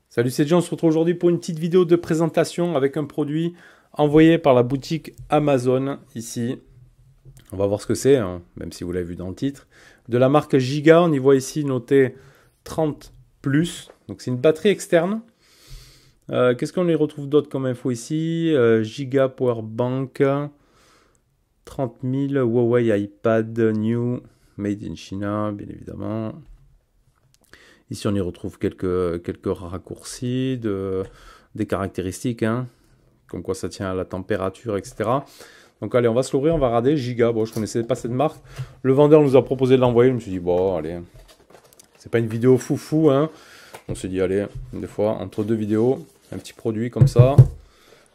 Salut, c'est John, on se retrouve aujourd'hui pour une petite vidéo de présentation avec un produit envoyé par la boutique Amazon, ici. On va voir ce que c'est, hein, même si vous l'avez vu dans le titre. De la marque Giga, on y voit ici noté 30+. Donc c'est une batterie externe. Qu'est-ce qu'on y retrouve d'autre comme info ici? Giga Power Bank, 30 000, Huawei iPad New, Made in China, bien évidemment. Ici, on y retrouve quelques raccourcis, des caractéristiques, hein, comme quoi ça tient à la température, etc. Donc allez, on va se l'ouvrir, on va regarder. Giga, bon, je ne connaissais pas cette marque. Le vendeur nous a proposé de l'envoyer. Je me suis dit, bon, allez, c'est pas une vidéo foufou, hein. On s'est dit, allez, des fois, entre deux vidéos, un petit produit comme ça,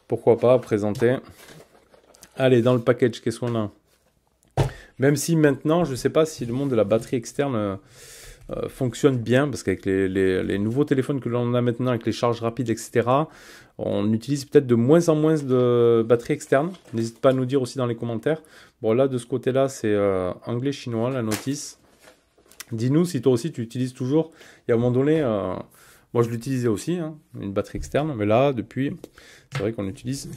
pourquoi pas présenter. Allez, dans le package, qu'est-ce qu'on a? Même si maintenant, je ne sais pas si le monde de la batterie externe fonctionne bien, parce qu'avec les nouveaux téléphones que l'on a maintenant, avec les charges rapides, etc., on utilise peut-être de moins en moins de batterie externe. N'hésite pas à nous dire aussi dans les commentaires. Bon, là, de ce côté-là, c'est anglais-chinois, la notice. Dis-nous si toi aussi tu utilises toujours. Et à un moment donné, moi je l'utilisais aussi, hein, une batterie externe, mais là, depuis, c'est vrai qu'on utilise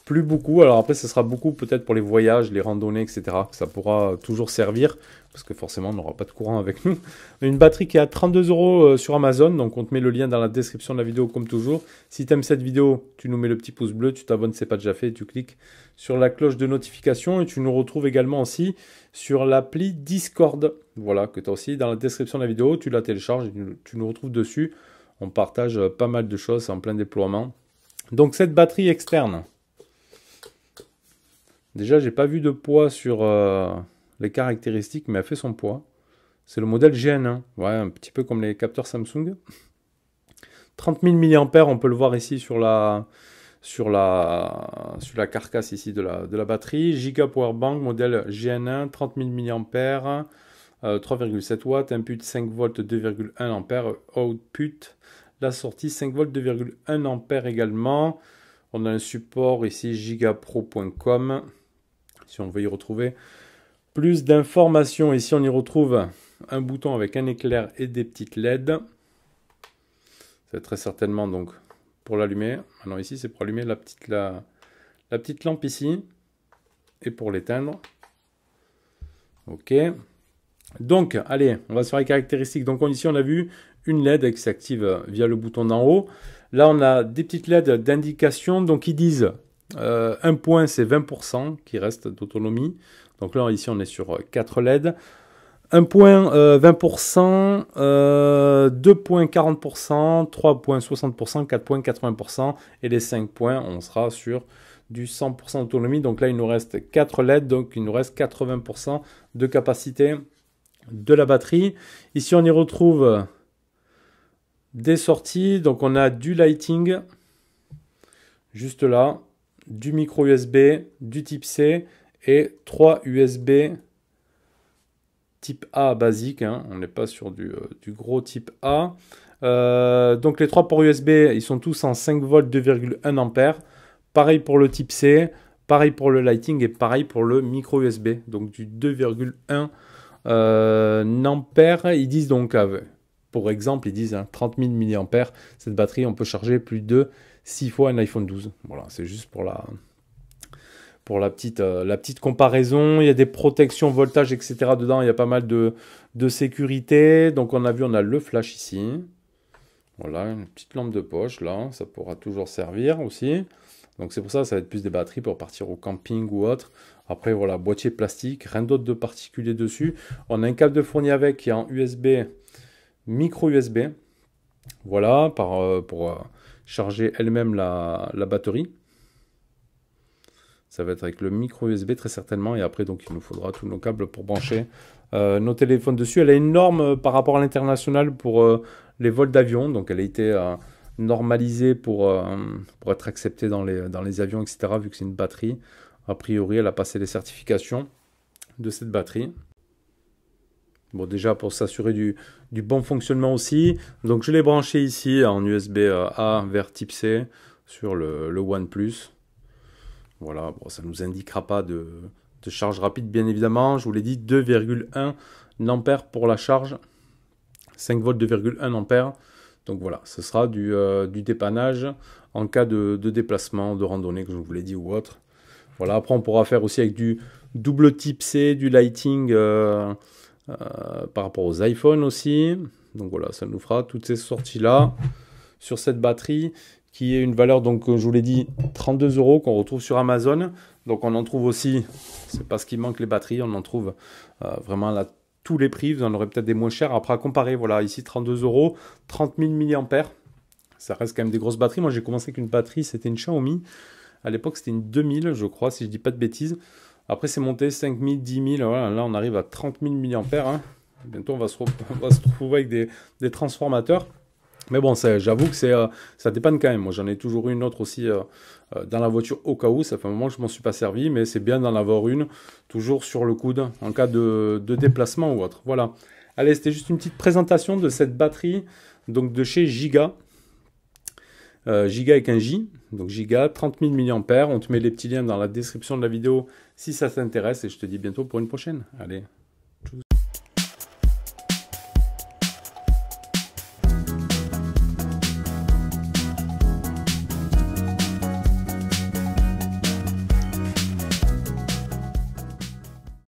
plus beaucoup. Alors après, ce sera beaucoup peut-être pour les voyages, les randonnées, etc. Que ça pourra toujours servir, parce que forcément, on n'aura pas de courant avec nous. Une batterie qui est à 32 € sur Amazon, donc on te met le lien dans la description de la vidéo comme toujours. Si tu aimes cette vidéo, tu nous mets le petit pouce bleu, tu t'abonnes si ce n'est pas déjà fait, et tu cliques sur la cloche de notification, et tu nous retrouves également aussi sur l'appli Discord, voilà, que tu as aussi dans la description de la vidéo, tu la télécharges, et tu nous retrouves dessus. On partage pas mal de choses, c'est en plein déploiement. Donc cette batterie externe, déjà, j'ai pas vu de poids sur les caractéristiques, mais elle fait son poids. C'est le modèle GN1. Ouais, un petit peu comme les capteurs Samsung. 30 000 mAh, on peut le voir ici sur la carcasse ici de la batterie. Giga Power Bank, modèle GN1, 30 000 mAh, 3,7 watts, input 5 volts, 2,1 ampères, output, la sortie 5 volts, 2,1 ampères également. On a un support ici, gigapro.com. Si on veut y retrouver plus d'informations, ici on y retrouve un bouton avec un éclair et des petites LED. C'est très certainement donc pour l'allumer. Maintenant ici c'est pour allumer la petite lampe ici et pour l'éteindre. Ok. Donc allez, on va sur les caractéristiques. Donc ici on a vu une LED qui s'active via le bouton d'en haut. Là on a des petites LED d'indication. Donc ils disent un point c'est 20% qui reste d'autonomie. Donc là ici on est sur 4 LED. 1 point 20%, 2 points 40%, 3 points 60%, 4 points 80% et les 5 points on sera sur du 100% d'autonomie. Donc là il nous reste 4 LED, donc il nous reste 80% de capacité de la batterie. Ici on y retrouve des sorties, donc on a du lighting juste là, du micro USB, du type C et 3 USB type A basique, hein. On n'est pas sur du gros type A. Donc les 3 ports USB, ils sont tous en 5 volts 2,1 ampères. Pareil pour le type C, pareil pour le lighting et pareil pour le micro USB. Donc du 2,1 ampères. Ils disent donc, pour exemple, ils disent 30 000 mAh. Cette batterie, on peut charger plus de 6 fois un iPhone 12. Voilà, c'est juste pour la petite comparaison. Il y a des protections voltage, etc. dedans. Il y a pas mal de sécurité. Donc on a vu, on a le flash ici. Voilà, une petite lampe de poche là. Ça pourra toujours servir aussi. Donc c'est pour ça, ça va être plus des batteries pour partir au camping ou autre. Après voilà, boîtier plastique, rien d'autre de particulier dessus. On a un câble de fourni avec qui est en USB, micro USB. Voilà, pour charger elle-même la batterie. Ça va être avec le micro USB très certainement. Et après, donc, il nous faudra tous nos câbles pour brancher nos téléphones dessus. Elle a une norme par rapport à l'international pour les vols d'avion. Donc, elle a été normalisée pour être acceptée dans les avions, etc. Vu que c'est une batterie. A priori, elle a passé les certifications de cette batterie. Bon, déjà, pour s'assurer du bon fonctionnement aussi. Donc, je l'ai branché ici en USB A vers type C sur le OnePlus. Voilà, bon, ça ne nous indiquera pas de Petite charge rapide, bien évidemment. Je vous l'ai dit, 2,1 ampères pour la charge. 5 volts, 2,1 ampères. Donc voilà, ce sera du dépannage en cas de déplacement, de randonnée, comme je vous l'ai dit, ou autre. Voilà, après on pourra faire aussi avec du double type C, du lighting par rapport aux iPhones aussi. Donc voilà, ça nous fera toutes ces sorties-là sur cette batterie qui est une valeur, donc je vous l'ai dit, 32 € qu'on retrouve sur Amazon. Donc on en trouve aussi, c'est pas ce qui manque les batteries, on en trouve vraiment là tous les prix. Vous en aurez peut-être des moins chers. Après à comparer, voilà, ici 32 €, 30 000 mAh. Ça reste quand même des grosses batteries. Moi j'ai commencé avec une batterie, c'était une Xiaomi. À l'époque c'était une 2000 je crois, si je dis pas de bêtises. Après c'est monté 5000, 10 000, voilà, là on arrive à 30 000 mAh. Hein. Bientôt on va se retrouver avec des transformateurs. Mais bon, j'avoue que ça dépanne quand même. Moi, j'en ai toujours eu une autre aussi dans la voiture au cas où. Ça fait un moment que je m'en suis pas servi, mais c'est bien d'en avoir une toujours sur le coude en cas de déplacement ou autre. Voilà. Allez, c'était juste une petite présentation de cette batterie donc de chez Giga. Giga avec un J. Donc Giga, 30 000 mAh. On te met les petits liens dans la description de la vidéo si ça t'intéresse. Et je te dis bientôt pour une prochaine. Allez.